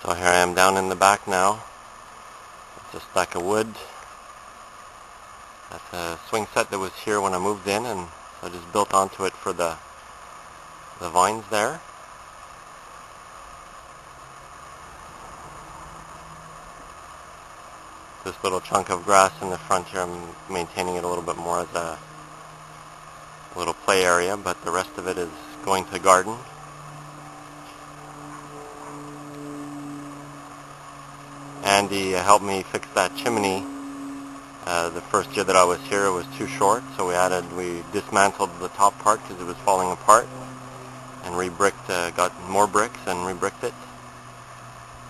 So here I am down in the back now. It's a stack of wood. That's a swing set that was here when I moved in, and so I just built onto it for the vines there. This little chunk of grass in the front here, I'm maintaining it a little bit more as a little play area, but the rest of it is going to garden. Andy helped me fix that chimney. The first year that I was here, it was too short, so we dismantled the top part because it was falling apart, and re-bricked, got more bricks and re-bricked it.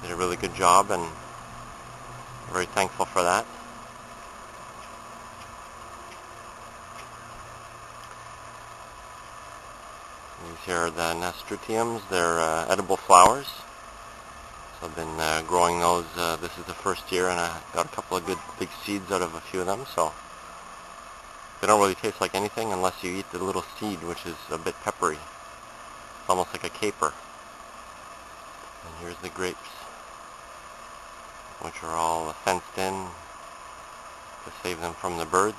Did a really good job, and very thankful for that. These here are the nasturtiums. They're edible flowers. So I've been growing those. This is the first year, and I got a couple of good big seeds out of a few of them. So they don't really taste like anything unless you eat the little seed, which is a bit peppery. It's almost like a caper. And here's the grapes, which are all fenced in to save them from the birds.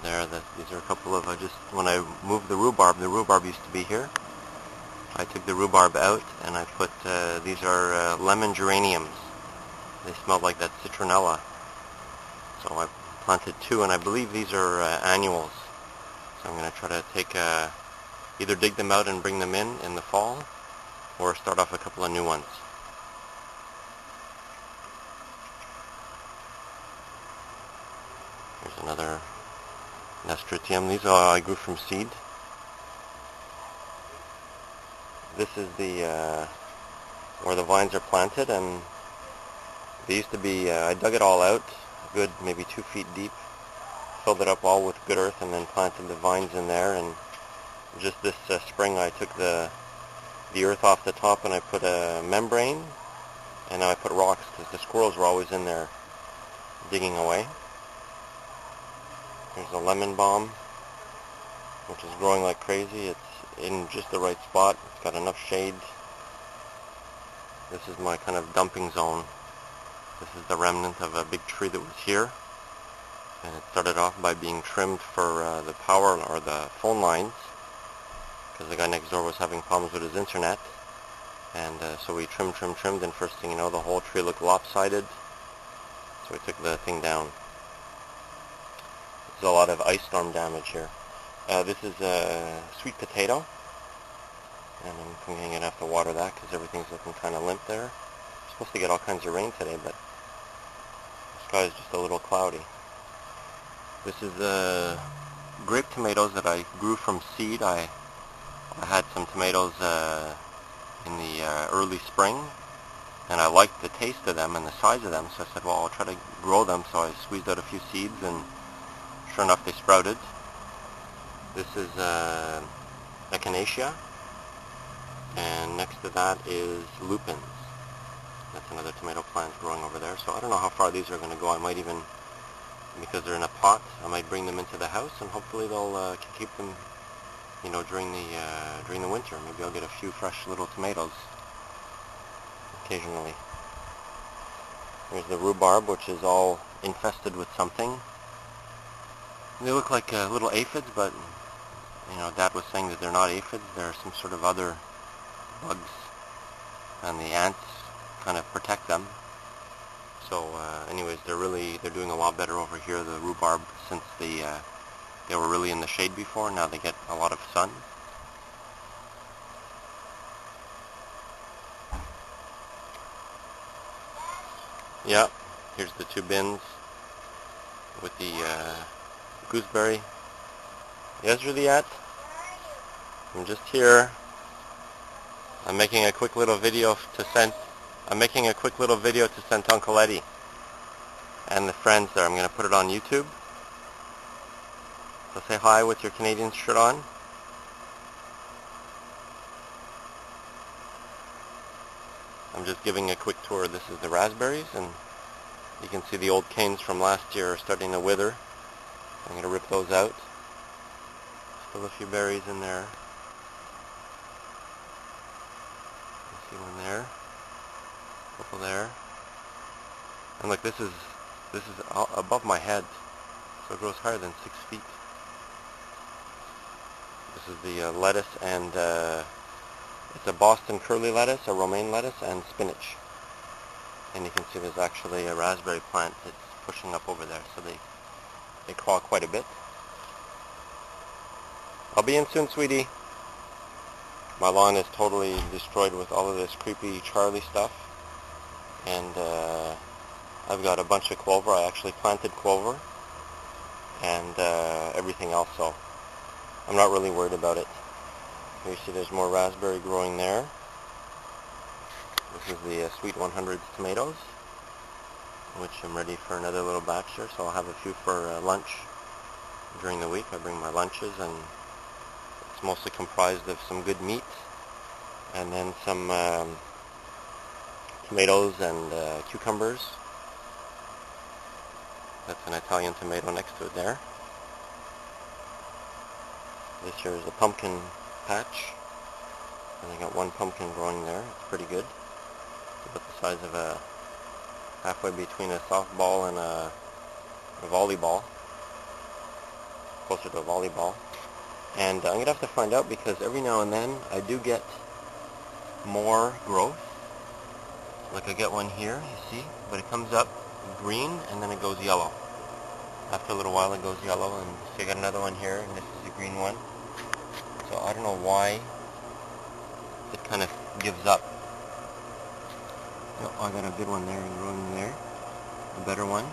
There, these are a couple of, when I moved the rhubarb used to be here. I took the rhubarb out and I put, these are lemon geraniums. They smell like that citronella. So I planted two, and I believe these are annuals. So I'm going to try to take, either dig them out and bring them in the fall, or start off a couple of new ones. Here's another nasturtium. These I grew from seed. This is the where the vines are planted, and they used to be, I dug it all out, good maybe 2 feet deep, filled it up all with good earth, and then planted the vines in there. And just this spring I took the earth off the top and I put a membrane, and now I put rocks because the squirrels were always in there digging away. Here's a lemon balm, which is growing like crazy. It's in just the right spot. It's got enough shade. This is my kind of dumping zone. This is the remnant of a big tree that was here, and it started off by being trimmed for the power or the phone lines, because the guy next door was having problems with his internet. And so we trimmed, and first thing you know, the whole tree looked lopsided, so we took the thing down. There's a lot of ice storm damage here. This is a sweet potato, and I'm going to have to water that because everything's looking kind of limp there. We're supposed to get all kinds of rain today, but the sky is just a little cloudy. This is grape tomatoes that I grew from seed. I had some tomatoes in the early spring, and I liked the taste of them and the size of them, so I said, well, I'll try to grow them. So I squeezed out a few seeds, and sure enough, they sprouted. This is echinacea, and next to that is lupins. That's another tomato plant growing over there. So I don't know how far these are going to go. I might even, because they're in a pot, I might bring them into the house, and hopefully they'll keep them, you know, during the winter. Maybe I'll get a few fresh little tomatoes occasionally. Here's the rhubarb, which is all infested with something. They look like little aphids, but you know, Dad was saying that they're not aphids. They're some sort of other bugs, and the ants kind of protect them. So anyways, they're doing a lot better over here, the rhubarb, since they were really in the shade before. Now they get a lot of sun. Yeah, here's the 2 bins with the gooseberry. Yes, Juliet? I'm just here. I'm making a quick little video to send to Uncle Eddie and the friends there. I'm going to put it on YouTube. So say hi with your Canadian shirt on. I'm just giving a quick tour. This is the raspberries, and you can see the old canes from last year are starting to wither. I'm going to rip those out. Still a few berries in there. You see one there, a couple there. And look, this is above my head, so it grows higher than 6 feet. This is the lettuce, and it's a Boston curly lettuce, a romaine lettuce, and spinach. And you can see there's actually a raspberry plant that's pushing up over there, so they crawl quite a bit. I'll be in soon, sweetie. My lawn is totally destroyed with all of this creepy Charlie stuff, and I've got a bunch of clover. I actually planted clover and everything else, so I'm not really worried about it. Here you see there's more raspberry growing there. This is the Sweet 100s tomatoes, which I'm ready for another little batch there, so I'll have a few for lunch during the week. I bring my lunches, and it's mostly comprised of some good meat and then some tomatoes and cucumbers. That's an Italian tomato next to it there. This here is a pumpkin patch, and I got one pumpkin growing there. It's pretty good. It's about the size of a halfway between a softball and a volleyball, closer to a volleyball. And I'm going to have to find out, because every now and then I do get more growth. Like I get one here, you see, but it comes up green and then it goes yellow. After a little while it goes yellow, and so I got another one here, and this is a green one. So I don't know why it kind of gives up. Oh, I got a good one there growing there, a better one.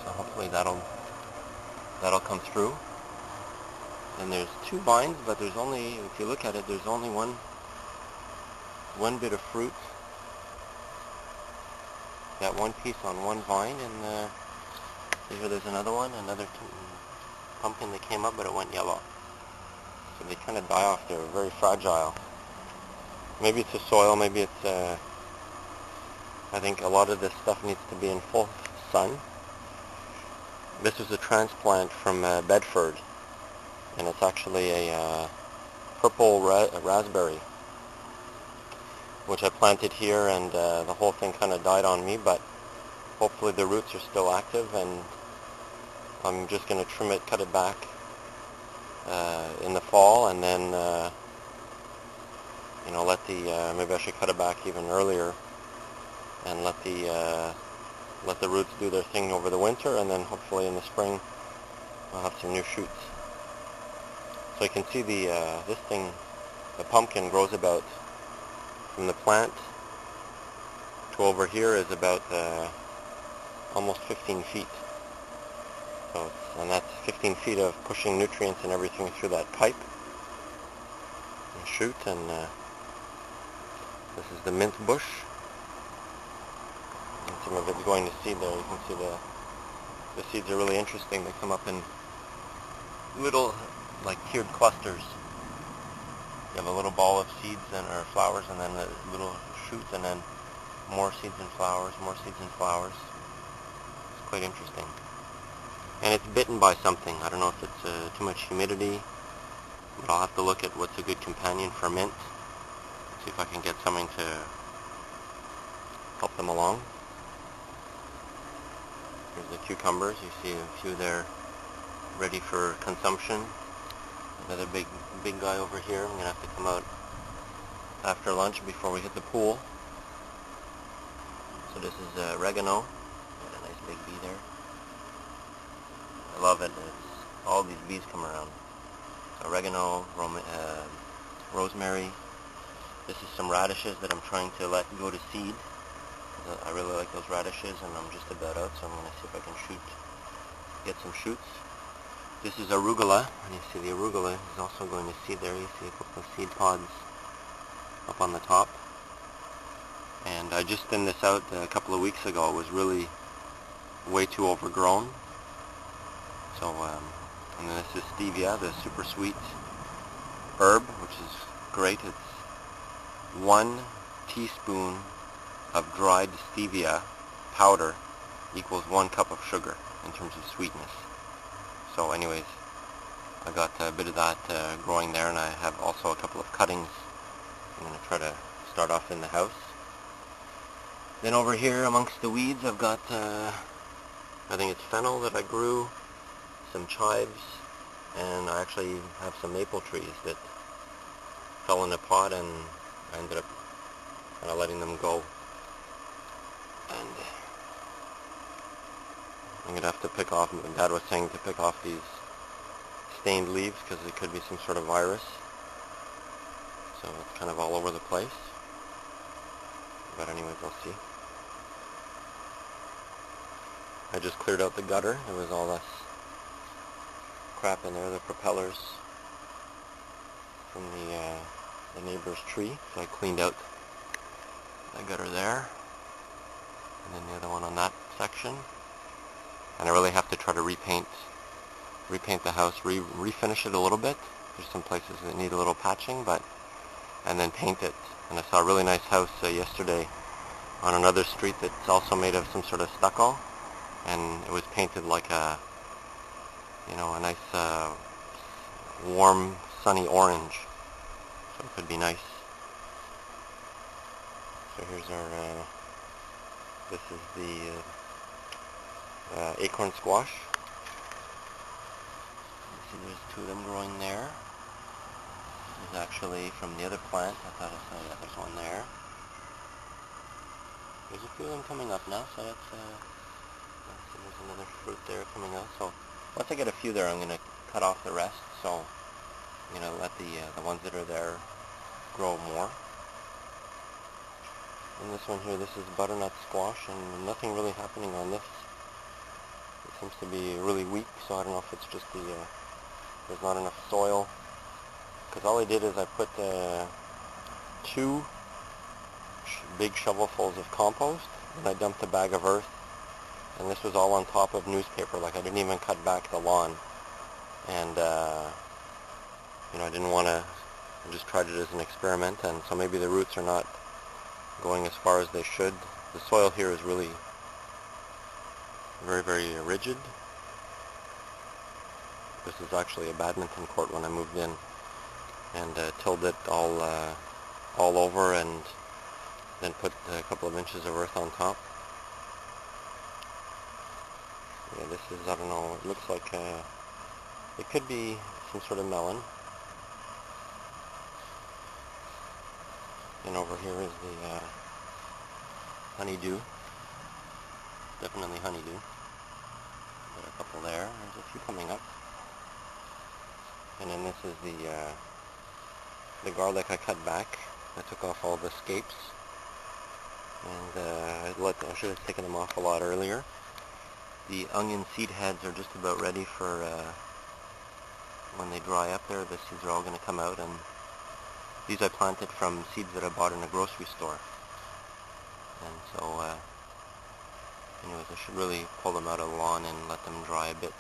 So hopefully that'll come through. And there's 2 vines, but there's only, if you look at it, there's only one bit of fruit. Got one piece on one vine, and here there's another one, another pumpkin that came up, but it went yellow. So they kind of die off. They're very fragile. Maybe it's the soil, maybe it's, I think a lot of this stuff needs to be in full sun. This is a transplant from Bedford, and it's actually a purple raspberry, which I planted here, and the whole thing kind of died on me, but hopefully the roots are still active, and I'm just going to trim it, cut it back in the fall, and then you know, let the maybe I should cut it back even earlier and let the roots do their thing over the winter, and then hopefully in the spring I'll have some new shoots. So you can see this thing, the pumpkin, grows about from the plant to over here is about almost 15 feet. So and that's 15 feet of pushing nutrients and everything through that pipe and shoot. And this is the mint bush. And some of it's going to seed there. You can see the seeds are really interesting. They come up in little, like, tiered clusters. You have a little ball of seeds or flowers, and then a little shoots, and then more seeds and flowers, more seeds and flowers. It's quite interesting. And it's bitten by something. I don't know if it's too much humidity, but I'll have to look at what's a good companion for mint. See if I can get something to help them along. Here's the cucumbers. You see a few there ready for consumption. Another big guy over here. I'm going to have to come out after lunch before we hit the pool. So this is oregano. Got a nice big bee there. I love it. All these bees come around. Oregano, rosemary. This is some radishes that I'm trying to let go to seed. I really like those radishes, and I'm just about out, so I'm going to see if I can get some shoots. This is arugula, and you see the arugula is also going to seed there. You see a couple of seed pods up on the top. And I just thinned this out a couple of weeks ago. It was really way too overgrown. So, and then this is stevia, the super sweet herb, which is great. It's 1 teaspoon of dried stevia powder equals 1 cup of sugar in terms of sweetness. So anyways, I got a bit of that growing there, and I have also a couple of cuttings I'm going to try to start off in the house. Then over here amongst the weeds I've got, I think it's fennel that I grew, some chives, and I actually have some maple trees that fell in a pot, and I ended up kind of letting them go. And I'm going to have to pick off, Dad was saying to pick off these stained leaves because it could be some sort of virus. So it's kind of all over the place. But anyways, I'll see. I just cleared out the gutter. There was all this crap in there, the propellers from the neighbor's tree. So I cleaned out the gutter there. And then the other one on that section. And I really have to try to repaint the house, refinish it a little bit. There's some places that need a little patching, and then paint it. And I saw a really nice house yesterday on another street that's also made of some sort of stucco, and it was painted like a nice warm sunny orange. So it could be nice. So here's our this is the acorn squash. You see there's two of them growing there. This is actually from the other plant. I thought I saw, yeah, there's one there. There's a few of them coming up now, so that's there's another fruit there coming out. So once I get a few there, I'm going to cut off the rest, so let the ones that are there grow more. And this one here, this is butternut squash, and nothing really happening on this. It seems to be really weak, so I don't know if it's just there's not enough soil. Because all I did is I put 2 big shovelfuls of compost, and I dumped a bag of earth, and this was all on top of newspaper. Like, I didn't even cut back the lawn, and I didn't want to. I just tried it as an experiment, and so maybe the roots are not going as far as they should. The soil here is really very, very rigid. This is actually a badminton court when I moved in, and tilled it all over, and then put a couple of inches of earth on top. Yeah, this is, I don't know, it looks like it could be some sort of melon. And over here is the honeydew. Definitely honeydew. Got a couple there. There's a few coming up. And then this is the garlic I cut back. I took off all the scapes, and I should have taken them off a lot earlier. The onion seed heads are just about ready for when they dry up there. The seeds are all going to come out, and these I planted from seeds that I bought in a grocery store. And so, anyways, I should really pull them out of the lawn and let them dry a bit.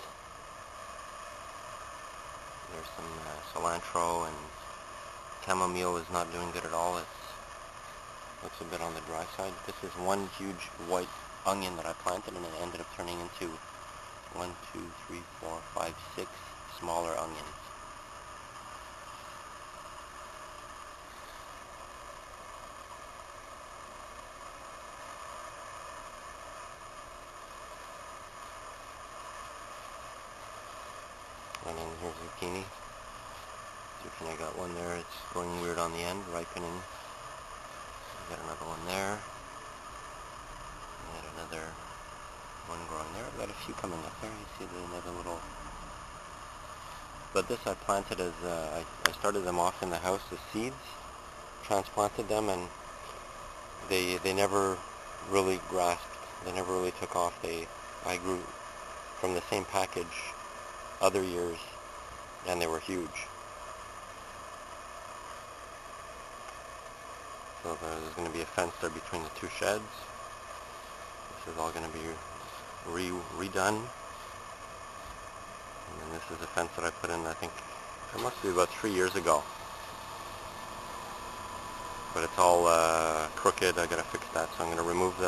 There's some cilantro, and chamomile is not doing good at all. It looks a bit on the dry side. This is one huge white onion that I planted, and it ended up turning into 1, 2, 3, 4, 5, 6 smaller onions. And then here's zucchini. Zucchini, I got one there. It's going weird on the end, ripening. I got another one there. And another one growing there. I've got a few coming up there. You see another little. But this I planted as I started them off in the house as seeds, transplanted them, and they never really grasped. They never really took off. I grew from the same package other years, and they were huge. So there's going to be a fence there between the 2 sheds. This is all going to be redone. And then this is a fence that I put in, I think, it must be about 3 years ago. But it's all crooked. I got to fix that, so I'm going to remove the